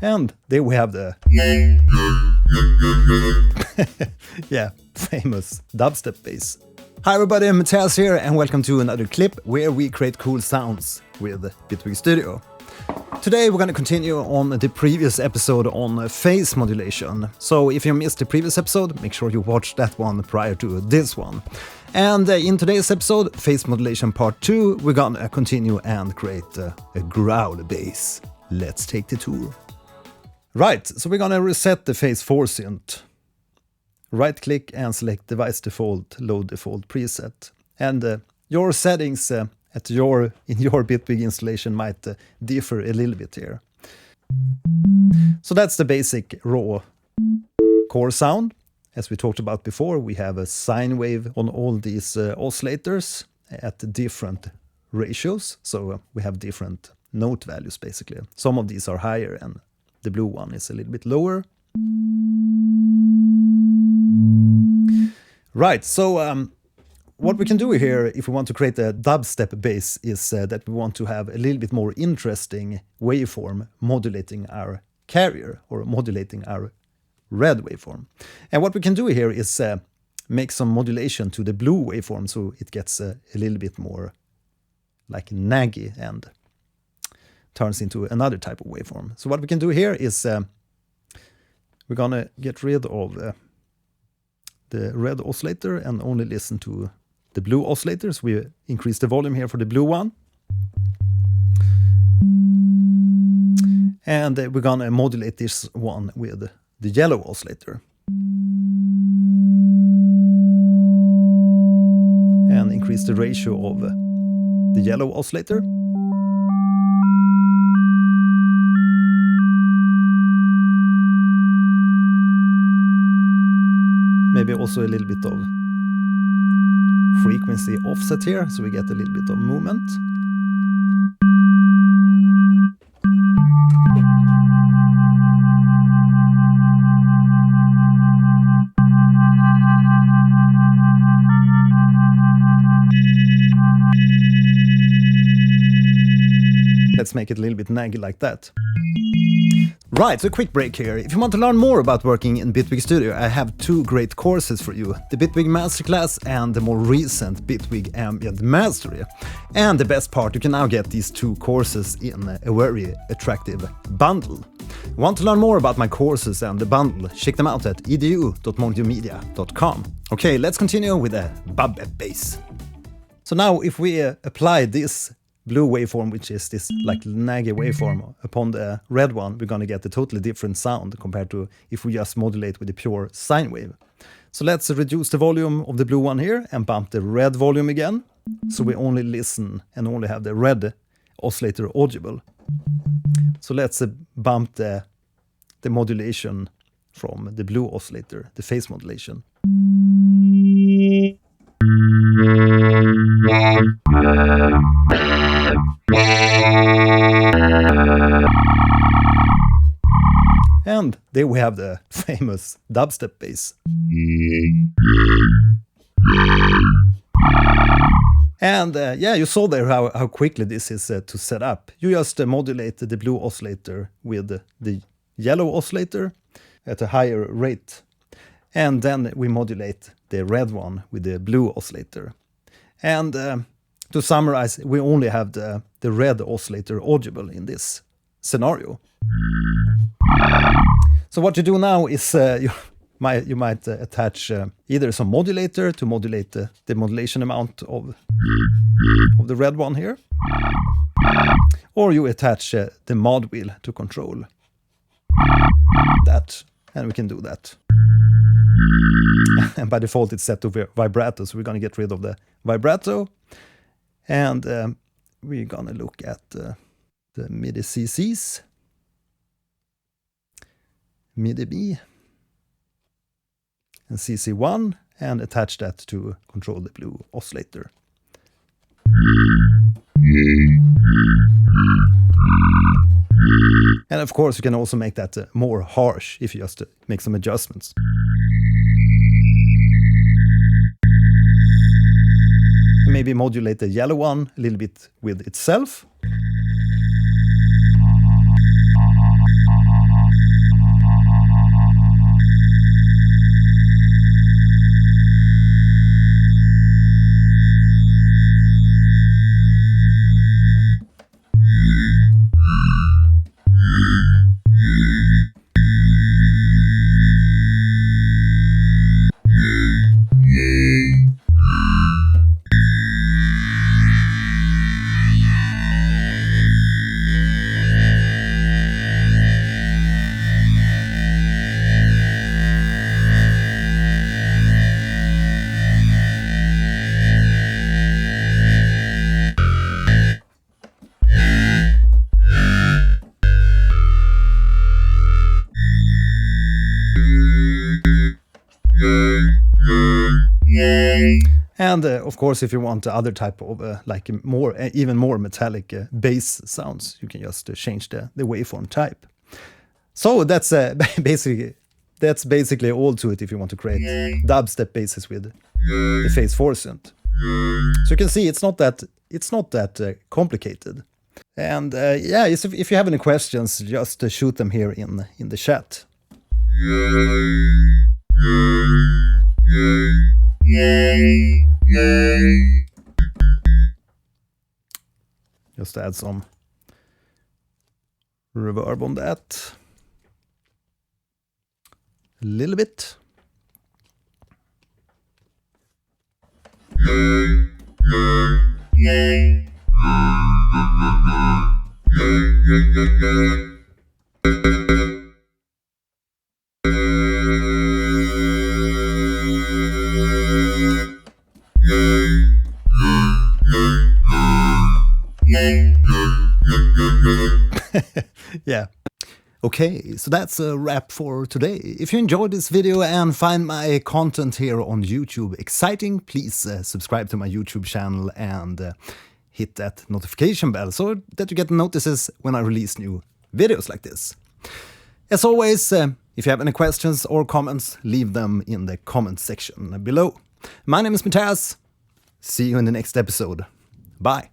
And there we have the yeah, famous dubstep bass. Hi everybody, Matthias here and welcome to another clip where we create cool sounds with Bitwig Studio. Today we're going to continue on the previous episode on phase modulation. So if you missed the previous episode, make sure you watch that one prior to this one. And in today's episode, Phase Modulation Part 2, we're gonna continue and create a Growl Bass. Let's take the tour. Right, so we're gonna reset the Phase-4 Synth. Right click and select Device Default, Load Default Preset. And your settings in your Bitwig installation might differ a little bit here. So that's the basic raw core sound. As we talked about before, we have a sine wave on all these oscillators at different ratios. So we have different note values basically. Some of these are higher and the blue one is a little bit lower. Right, so what we can do here if we want to create a dubstep bass is that we want to have a little bit more interesting waveform modulating our carrier or modulating our red waveform. And what we can do here is make some modulation to the blue waveform so it gets a little bit more like naggy and turns into another type of waveform. So what we can do here is we're gonna get rid of the red oscillator and only listen to the blue oscillators. We increase the volume here for the blue one. And we're gonna modulate this one with the yellow oscillator. And increase the ratio of the yellow oscillator. Maybe also a little bit of frequency offset here, so we get a little bit of movement. Let's make it a little bit naggy like that. Right, so a quick break here. If you want to learn more about working in Bitwig Studio, I have two great courses for you. The Bitwig Masterclass and the more recent Bitwig Ambient Mastery. And the best part, you can now get these two courses in a very attractive bundle. Want to learn more about my courses and the bundle? Check them out at edu.modumedia.com. Okay, let's continue with a bub bass. So now if we apply this blue waveform, which is this like naggy waveform, upon the red one, we're going to get a totally different sound compared to if we just modulate with a pure sine wave. So let's reduce the volume of the blue one here and bump the red volume again. So we only listen and only have the red oscillator audible. So let's bump the modulation from the blue oscillator, the phase modulation. And there we have the famous dubstep bass. And yeah, you saw there how quickly this is to set up. You just modulate the blue oscillator with the yellow oscillator at a higher rate. And then we modulate the red one with the blue oscillator. And to summarize, we only have the red oscillator audible in this scenario. So what you do now is you might attach either some modulator to modulate the modulation amount of the red one here, or you attach the mod wheel to control that, and we can do that. And by default it's set to vibrato, so we're going to get rid of the vibrato, and we're going to look at the MIDI CCs, MIDI B and CC1, and attach that to control the blue oscillator. And of course you can also make that more harsh if you just make some adjustments. Maybe modulate the yellow one a little bit with itself. And of course, if you want other type of like even more metallic bass sounds, you can just change the waveform type. So that's basically all to it if you want to create dubstep basses with the Phase-4 Synth. So you can see it's not that complicated. And yeah, if you have any questions, just shoot them here in the chat. Just add some reverb on that. A little bit. Yeah. Okay, so that's a wrap for today. If you enjoyed this video and find my content here on YouTube exciting, please subscribe to my YouTube channel and hit that notification bell so that you get notices when I release new videos like this. As always, if you have any questions or comments, leave them in the comment section below. My name is Matthias. See you in the next episode. Bye.